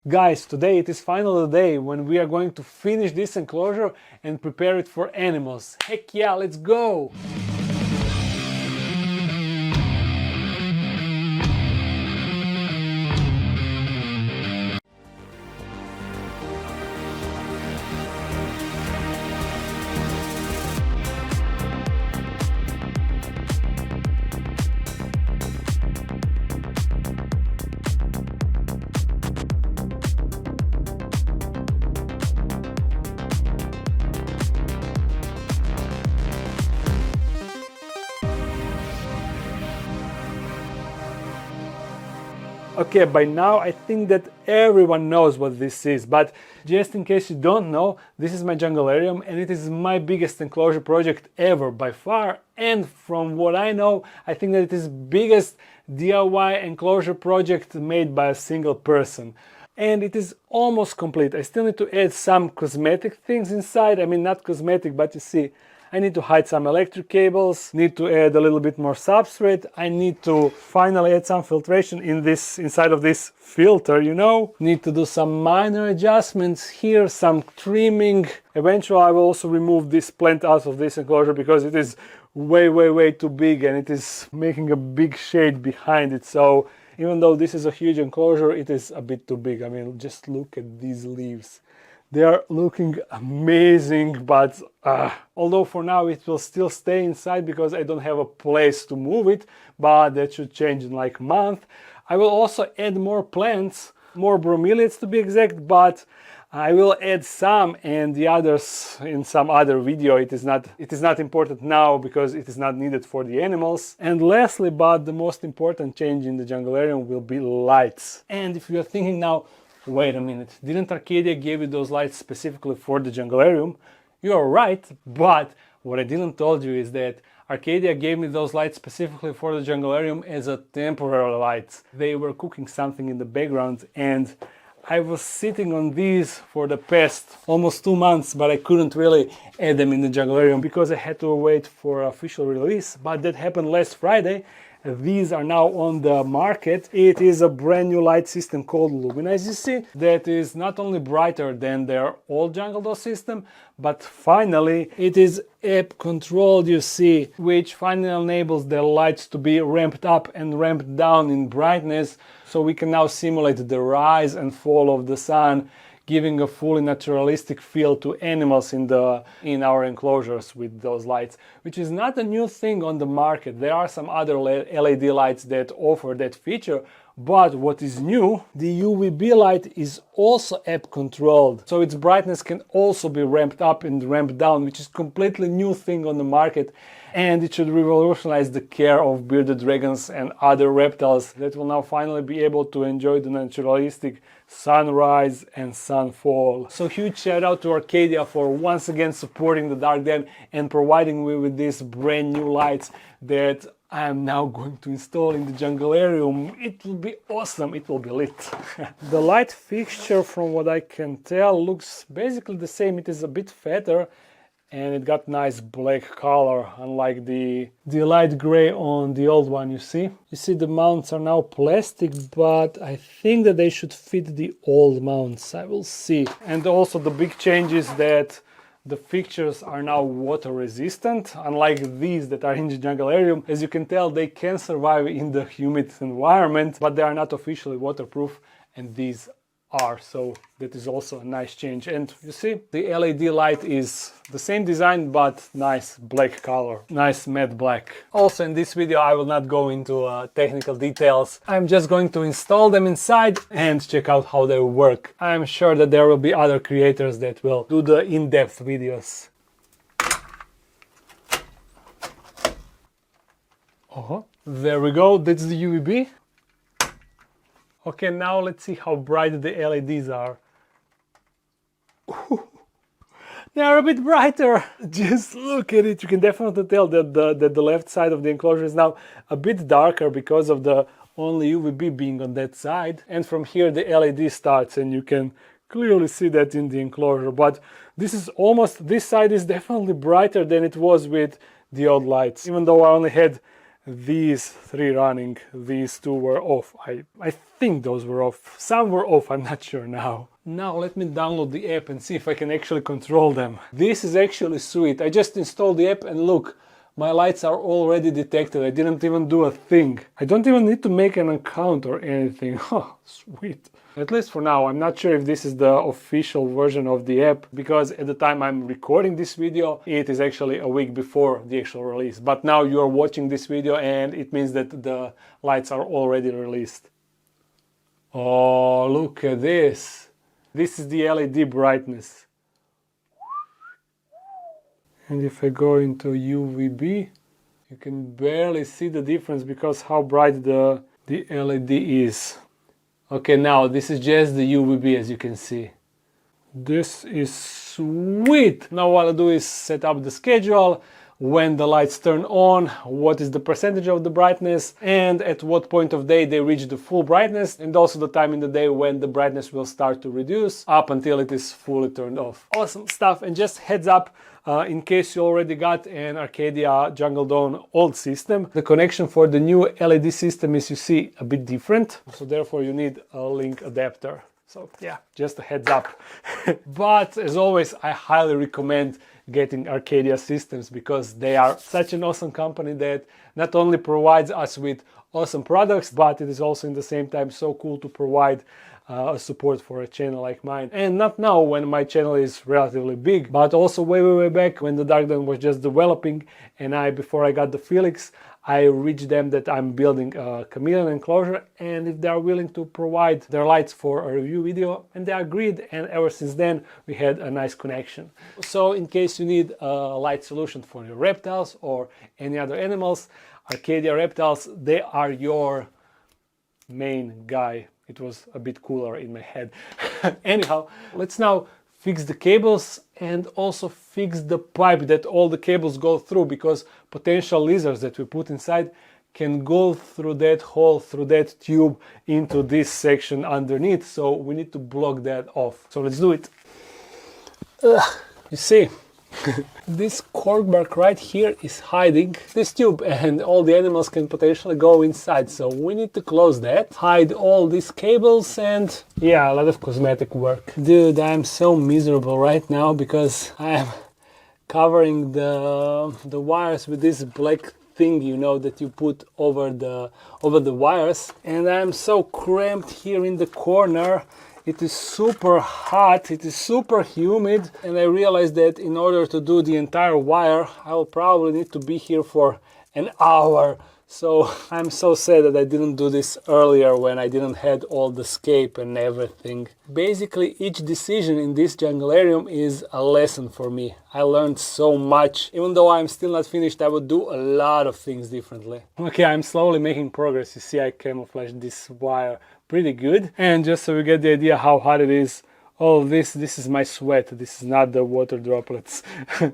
Guys, today it is finally the day when we are going to finish this enclosure and prepare it for animals. Heck yeah, let's go! Okay, by now I think that everyone knows what this is, but just in case you don't know, this is my junglarium and it is my biggest enclosure project ever by far, and from what I know, I think that it is biggest DIY enclosure project made by a single person. And it is almost complete. I still need to add some cosmetic things inside. I mean, not cosmetic, but you see, I need to hide some electric cables, need to add a little bit more substrate, I need to finally add some filtration inside of this filter, you know. Need to do some minor adjustments here, some trimming. Eventually I will also remove this plant out of this enclosure because it is way too big and it is making a big shade behind it. So even though this is a huge enclosure, it is a bit too big. I mean, just look at these leaves. They are looking amazing, but although for now it will still stay inside because I don't have a place to move it, but that should change in like a month. I will also add more plants, more bromeliads to be exact, but I will add some and the others in some other video. It is not important now because it is not needed for the animals. And lastly, but the most important change in the junglarium will be lights. And if you are thinking now, wait a minute, didn't Arcadia give you those lights specifically for the junglarium? You are right, but what I didn't told you is that Arcadia gave me those lights specifically for the junglarium as a temporary lights. They were cooking something in the background and I was sitting on these for the past almost 2 months, but I couldn't really add them in the junglarium because I had to wait for official release, but that happened last Friday. These are now on the market. It is a brand new light system called LumenIZE that is not only brighter than their old Jungle Door system, but finally it is app controlled, you see, which finally enables the lights to be ramped up and ramped down in brightness, so we can now simulate the rise and fall of the sun, giving a fully naturalistic feel to animals in our enclosures with those lights, which is not a new thing on the market. There are some other LED lights that offer that feature, but what is new, the UVB light is also app controlled, so its brightness can also be ramped up and ramped down, which is completely new thing on the market, and it should revolutionize the care of bearded dragons and other reptiles that will now finally be able to enjoy the naturalistic sunrise and sunfall. So huge shout out to Arcadia for once again supporting the Dark Den and providing me with these brand new lights that I am now going to install in the junglarium. It will be awesome, it will be lit. The light fixture, from what I can tell, looks basically the same. It is a bit fatter and it got nice black color, unlike the light gray on the old one. You see the mounts are now plastic, but I think that they should fit the old mounts. I will see. And also the big change is that the fixtures are now water resistant, unlike these that are in the junglarium. As you can tell, they can survive in the humid environment, but they are not officially waterproof, and these are, so that is also a nice change. And you see, the LED light is the same design but nice black color, nice matte black. Also in this video I will not go into technical details. I'm just going to install them inside and check out how they work. I'm sure that there will be other creators that will do the in-depth videos. There we go, that's the UVB. Okay, now let's see how bright the LEDs are. Ooh, they are a bit brighter. Just look at it. You can definitely tell that the left side of the enclosure is now a bit darker because of the only UVB being on that side. And from here the LED starts and you can clearly see that in the enclosure. But this side is definitely brighter than it was with the old lights. Even though I only had these 3 running, these 2 were off. I think those were off. Some were off, I'm not sure now. Now let me download the app and see if I can actually control them. This is actually sweet. I just installed the app and look, my lights are already detected. I didn't even do a thing. I don't even need to make an account or anything. Oh, sweet. At least for now. I'm not sure if this is the official version of the app, because at the time I'm recording this video, it is actually a week before the actual release. But now you are watching this video and it means that the lights are already released. Oh, look at this. This is the LED brightness. And if I go into UVB, you can barely see the difference because how bright the LED is. Okay, now this is just the UVB, as you can see. This is sweet! Now what I'll do is set up the schedule, when the lights turn on, what is the percentage of the brightness, and at what point of day they reach the full brightness, and also the time in the day when the brightness will start to reduce up until it is fully turned off. Awesome stuff. And just heads up, in case you already got an Arcadia Jungle Dawn old system, the connection for the new LED system is, you see, a bit different, so therefore you need a link adapter. So yeah, just a heads up. But as always, I highly recommend getting Arcadia systems because they are such an awesome company that not only provides us with awesome products, but it is also in the same time so cool to provide support for a channel like mine. And not now when my channel is relatively big, but also way back when the Dark Dawn was just developing, and before I got the Felix, I reached them that I'm building a chameleon enclosure, and if they are willing to provide their lights for a review video, and they agreed, and ever since then we had a nice connection. So in case you need a light solution for your reptiles or any other animals, Arcadia Reptiles, they are your main guy. It was a bit cooler in my head. Anyhow, let's now fix the cables and also fix the pipe that all the cables go through, because potential lizards that we put inside can go through that hole, through that tube into this section underneath. So we need to block that off. So let's do it. You see, this corkbark right here is hiding this tube and all the animals can potentially go inside. So we need to close that, hide all these cables, and yeah, a lot of cosmetic work. Dude, I'm so miserable right now because I'm covering the wires with this black thing, you know, that you put over the wires, and I'm so cramped here in the corner. It is super hot, it is super humid, and I realized that in order to do the entire wire, I will probably need to be here for an hour. So I'm so sad that I didn't do this earlier when I didn't have all the scape and everything. Basically, each decision in this junglarium is a lesson for me. I learned so much. Even though I'm still not finished, I would do a lot of things differently. Okay, I'm slowly making progress. You see, I camouflaged this wire pretty good. And just so you get the idea how hot it is, oh, this is my sweat. This is not the water droplets.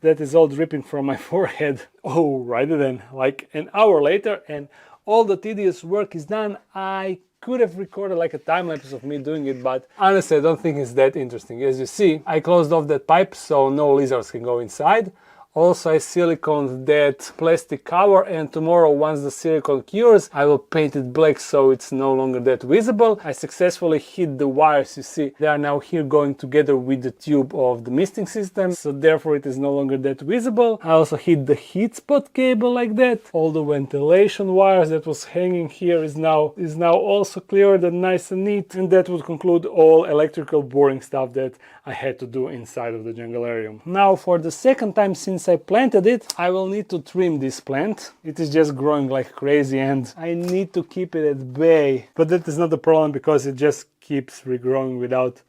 That is all dripping from my forehead. Oh, right then, like an hour later, and all the tedious work is done. I could have recorded like a time lapse of me doing it, but honestly, I don't think it's that interesting. As you see, I closed off that pipe so no lizards can go inside. Also, I siliconed that plastic cover, and tomorrow, once the silicone cures, I will paint it black so it's no longer that visible. I successfully hid the wires, you see, they are now here going together with the tube of the misting system, so therefore it is no longer that visible. I also hid the heat spot cable like that. All the ventilation wires that was hanging here is now also cleared and nice and neat, and that would conclude all electrical boring stuff that I had to do inside of the junglarium. Now, for the second time since I planted it, I will need to trim this plant. It is just growing like crazy and I need to keep it at bay. But that is not the problem because it just keeps regrowing without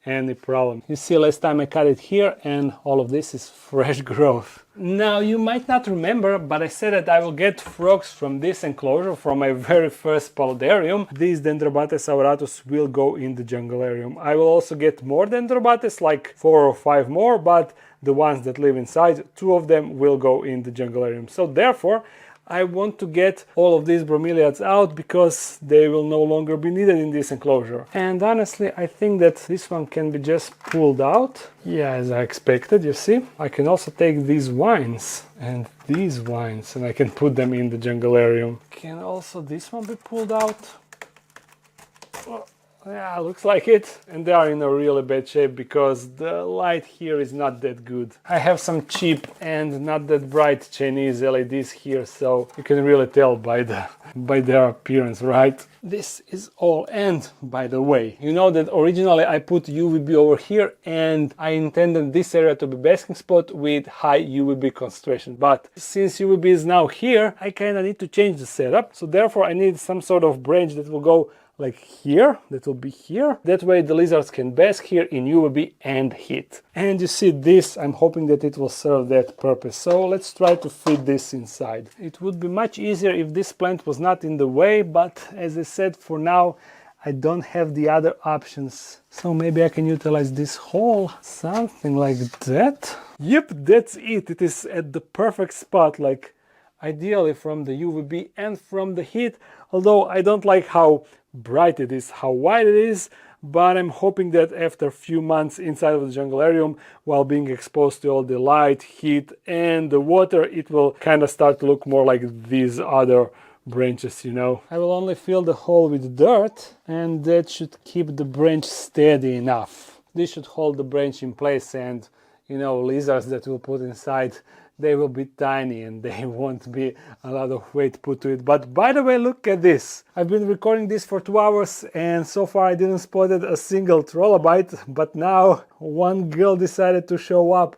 any problem. You see, last time I cut it here and all of this is fresh growth. Now, you might not remember, but I said that I will get frogs from this enclosure from my very first paludarium. These Dendrobates auratus will go in the junglarium. I will also get more Dendrobates, like 4 or 5 more, but the ones that live inside, 2 of them will go in the junglarium. So therefore, I want to get all of these bromeliads out because they will no longer be needed in this enclosure. And honestly, I think that this one can be just pulled out. Yeah, as I expected, you see. I can also take these vines and I can put them in the junglarium. Can also this one be pulled out? Well, yeah, looks like it. And they are in a really bad shape because the light here is not that good. I have some cheap and not that bright Chinese LEDs here, so you can really tell by their appearance, right? This is all, and by the way, you know that originally I put UVB over here and I intended this area to be basking spot with high UVB concentration, but since UVB is now here, I kind of need to change the setup, so therefore I need some sort of branch that will go like here, that will be here. That way the lizards can bask here in UVB and heat. And you see this, I'm hoping that it will serve that purpose. So let's try to fit this inside. It would be much easier if this plant was not in the way, but as I said, for now, I don't have the other options. So maybe I can utilize this hole, something like that. Yep, that's it. It is at the perfect spot, like ideally from the UVB and from the heat, although I don't like how bright it is, how wide it is, but I'm hoping that after a few months inside of the junglarium, while being exposed to all the light, heat and the water, it will kind of start to look more like these other branches, you know. I will only fill the hole with dirt and that should keep the branch steady enough. This should hold the branch in place, and you know, lizards that we'll put inside, they will be tiny and they won't be a lot of weight put to it. But by the way, look at this. I've been recording this for 2 hours and so far I didn't spotted a single trilobite, but now one girl decided to show up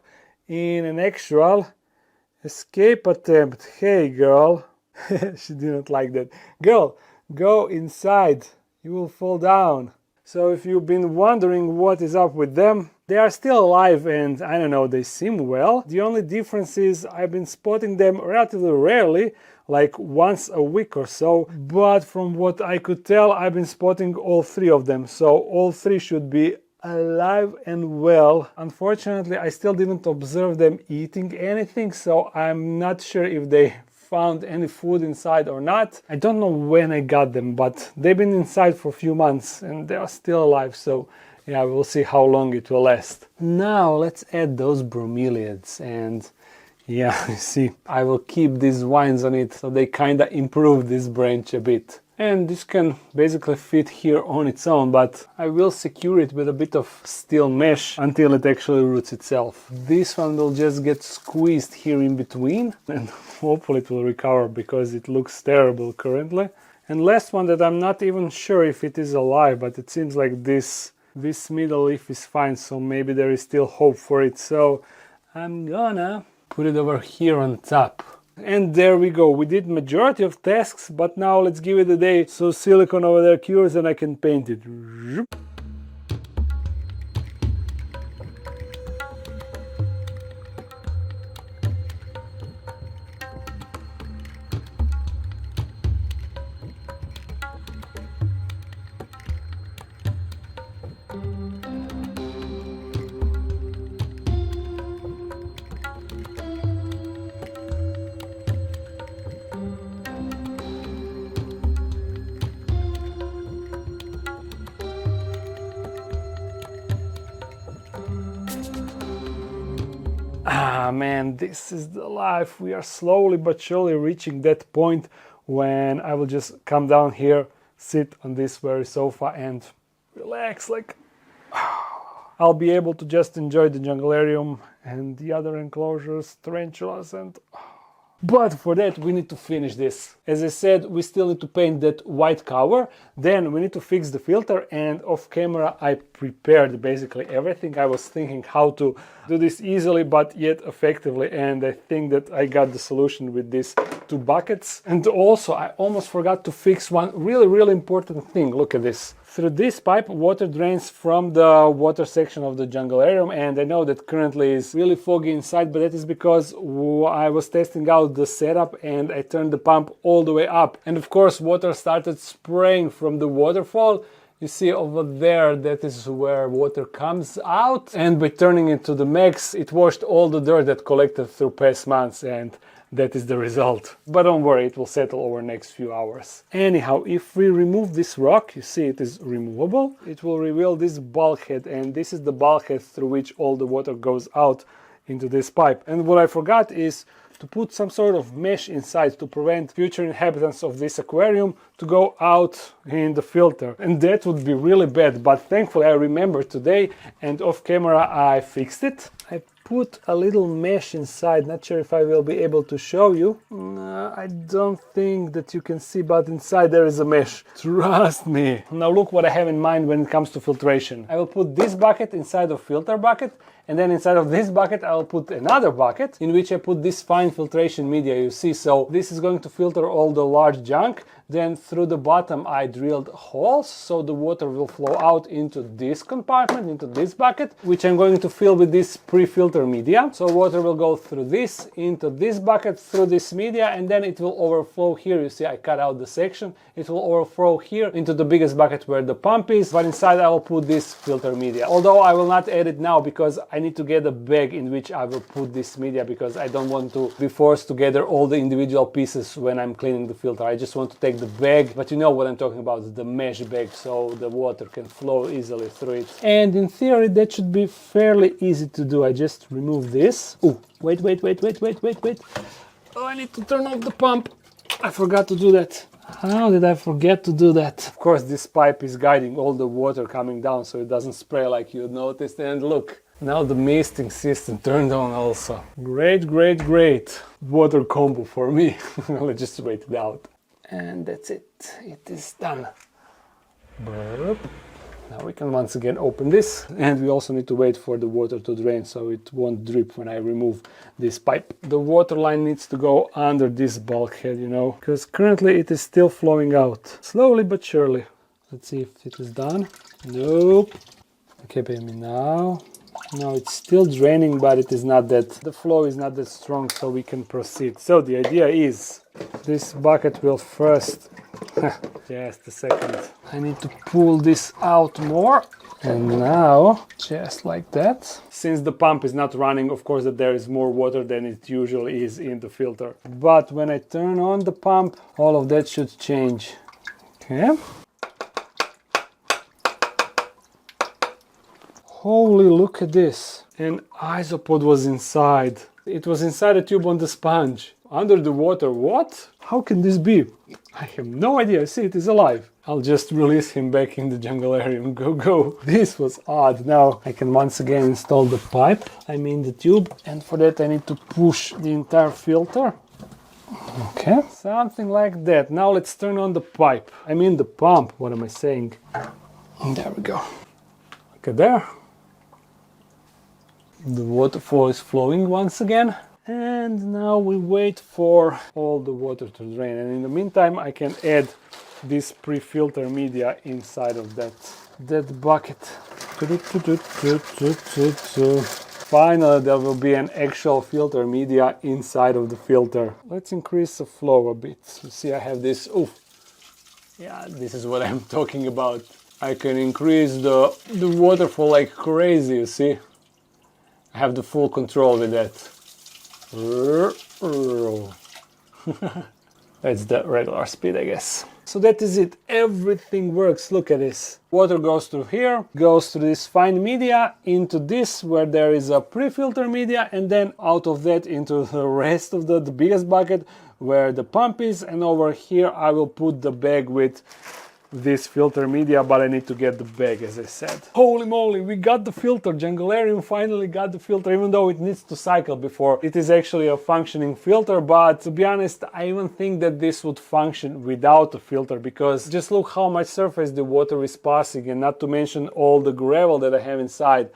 in an actual escape attempt. Hey girl. She didn't like that. Girl, go inside. You will fall down. So if you've been wondering what is up with them, they are still alive and I don't know, they seem well. The only difference is I've been spotting them relatively rarely, like once a week or so, but from what I could tell, I've been spotting all 3 of them, so all 3 should be alive and well. Unfortunately, I still didn't observe them eating anything, so I'm not sure if they found any food inside or not. I don't know when I got them, but they've been inside for a few months and they are still alive, so yeah, we'll see how long it will last. Now let's add those bromeliads, and yeah, you see, I will keep these vines on it so they kinda improve this branch a bit. And this can basically fit here on its own, but I will secure it with a bit of steel mesh until it actually roots itself. This one will just get squeezed here in between and hopefully it will recover because it looks terrible currently. And last one that I'm not even sure if it is alive, but it seems like this middle leaf is fine, so maybe there is still hope for it. So I'm gonna put it over here on top. And there we go, we did majority of tasks, but now let's give it a day so silicone over there cures and I can paint it. Ah man, this is the life. We are slowly but surely reaching that point when I will just come down here, sit on this very sofa and relax, like I'll be able to just enjoy the junglarium and the other enclosures, tarantulas and... But for that we need to finish this. As I said, we still need to paint that white cover, then we need to fix the filter, and off camera I prepared basically everything. I was thinking how to do this easily but yet effectively, and I think that I got the solution with these 2 buckets. And also I almost forgot to fix one really important thing. Look at this. Through this pipe water drains from the water section of the junglarium, and I know that currently is really foggy inside, but that is because I was testing out the setup and I turned the pump all the way up, and of course water started spraying from the waterfall. You see over there, that is where water comes out, and by turning it to the max it washed all the dirt that collected through past months, and that is the result. But don't worry, it will settle over the next few hours. Anyhow, if we remove this rock, you see it is removable, it will reveal this bulkhead, and this is the bulkhead through which all the water goes out into this pipe. And what I forgot is to put some sort of mesh inside to prevent future inhabitants of this aquarium to go out in the filter. And that would be really bad, but thankfully I remember today, and off camera I fixed it. I put a little mesh inside, not sure if I will be able to show you. I don't think that you can see, but inside there is a mesh. Trust me. Now look what I have in mind when it comes to filtration. I will put this bucket inside of filter bucket, and then inside of this bucket I will put another bucket in which I put this fine filtration media, you see. So this is going to filter all the large junk. Then through the bottom I drilled holes so the water will flow out into this compartment, into this bucket, which I'm going to fill with this pre-filter media. So water will go through this, into this bucket, through this media, and then it will overflow here. You see I cut out the section. It will overflow here into the biggest bucket where the pump is, but inside I will put this filter media. Although I will not add it now because I need to get a bag in which I will put this media, because I don't want to be forced to gather all the individual pieces when I'm cleaning the filter. I just want to take the bag, but you know what I'm talking about, the mesh bag, so the water can flow easily through it. And in theory that should be fairly easy to do. I just remove this. Oh, wait. Oh, I need to turn off the pump. I forgot to do that. How did I forget to do that? Of course, this pipe is guiding all the water coming down so it doesn't spray like you noticed. And look, now the misting system turned on also. Great. Water combo for me. Let's just wait it out. And that's it. It is done. Burp. Now we can once again open this, and we also need to wait for the water to drain so it won't drip when I remove this pipe. The water line needs to go under this bulkhead, you know, because currently it is still flowing out. Slowly but surely. Let's see if it is done. Nope. Okay, baby, now it's still draining, but it is not that, the flow is not that strong, so we can proceed. So the idea is this bucket will first, just a second, I need to pull this out more, and now just like that. Since the pump is not running, of course that there is more water than it usually is in the filter, but when I turn on the pump all of that should change. Okay. Holy, look at this. An isopod was inside. It was inside a tube on the sponge. Under the water, what? How can this be? I have no idea. See, it is alive. I'll just release him back in the junglarium. Go. This was odd. Now I can once again install the pipe. I mean the tube. And for that I need to push the entire filter. Okay. Something like that. Now let's turn on the pipe. I mean the pump. What am I saying? There we go. Okay, there. The waterfall is flowing once again, and now we wait for all the water to drain, and in the meantime I can add this pre-filter media inside of that bucket. Finally there will be an actual filter media inside of the filter. Let's increase the flow a bit. You see I have this, yeah, this is what I'm talking about. I can increase the waterfall like crazy, you see. I have the full control with that. That's the regular speed, I guess. So that is it. Everything works. Look at this. Water goes through here, goes through this fine media, into this where there is a pre-filter media, and then out of that into the rest of the biggest bucket where the pump is, and over here I will put the bag with this filter media, but I need to get the bag, as I said. Holy moly, we got the filter. Junglarium finally got the filter, even though it needs to cycle before it is actually a functioning filter. But to be honest, I even think that this would function without a filter, because just look how much surface the water is passing, and not to mention all the gravel that I have inside.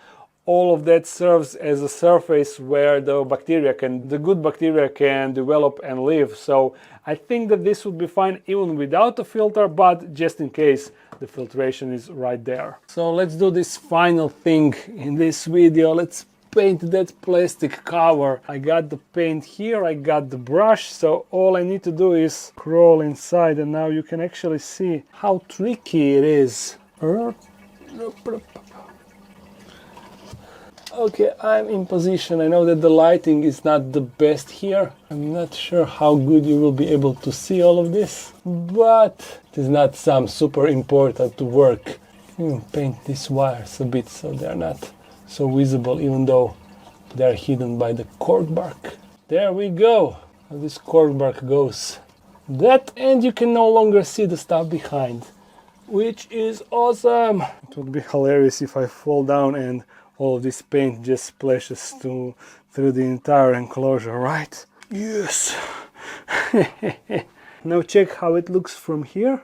All of that serves as a surface where the good bacteria can develop and live. So I think that this would be fine even without a filter, but just in case, the filtration is right there. So let's do this final thing in this video. Let's paint that plastic cover. I got the paint here, I got the brush, so all I need to do is crawl inside, and now you can actually see how tricky it is. Okay, I'm in position. I know that the lighting is not the best here. I'm not sure how good you will be able to see all of this, but it is not some super important work. Paint these wires a bit so they're not so visible, even though they're hidden by the cork bark. There we go. How this cork bark goes. That, and you can no longer see the stuff behind, which is awesome. It would be hilarious if I fall down and all of this paint just splashes through the entire enclosure, right? Yes. Now check how it looks from here.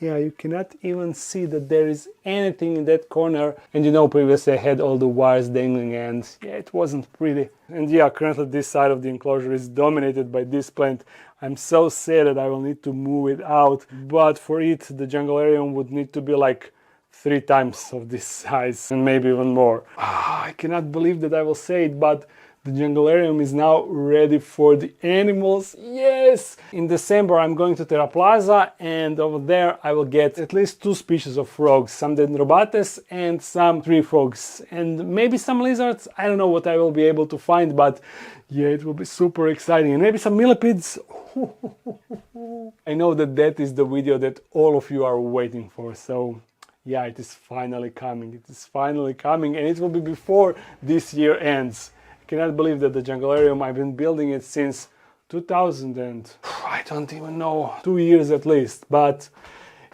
Yeah, you cannot even see that there is anything in that corner. And you know, previously I had all the wires dangling and yeah, it wasn't pretty. And yeah, currently this side of the enclosure is dominated by this plant. I'm so sad that I will need to move it out. But for it, the junglarium would need to be like 3 times of this size and maybe even more. I cannot believe that I will say it, but the junglarium is now ready for the animals. Yes! In December I'm going to Terra Plaza, and over there I will get at least 2 species of frogs, some dendrobates and some tree frogs, and maybe some lizards. I don't know what I will be able to find, but yeah, it will be super exciting. And maybe some millipedes. I know that that is the video that all of you are waiting for, so yeah, it is finally coming. It is finally coming, and it will be before this year ends. I cannot believe that the junglarium, I've been building it since 2000 and I don't even know, 2 years at least. But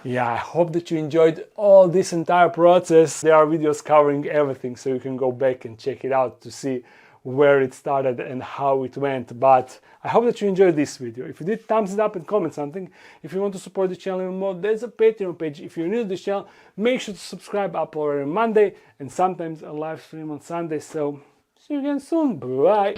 yeah, I hope that you enjoyed all this entire process. There are videos covering everything, so you can go back and check it out to see where it started and how it went. But I hope that you enjoyed this video. If you did, thumbs it up and comment something. If you want to support the channel even more, there's a Patreon page. If you're new to this channel, make sure to subscribe. I upload every Monday and sometimes a live stream on Sunday. So see you again soon. Bye.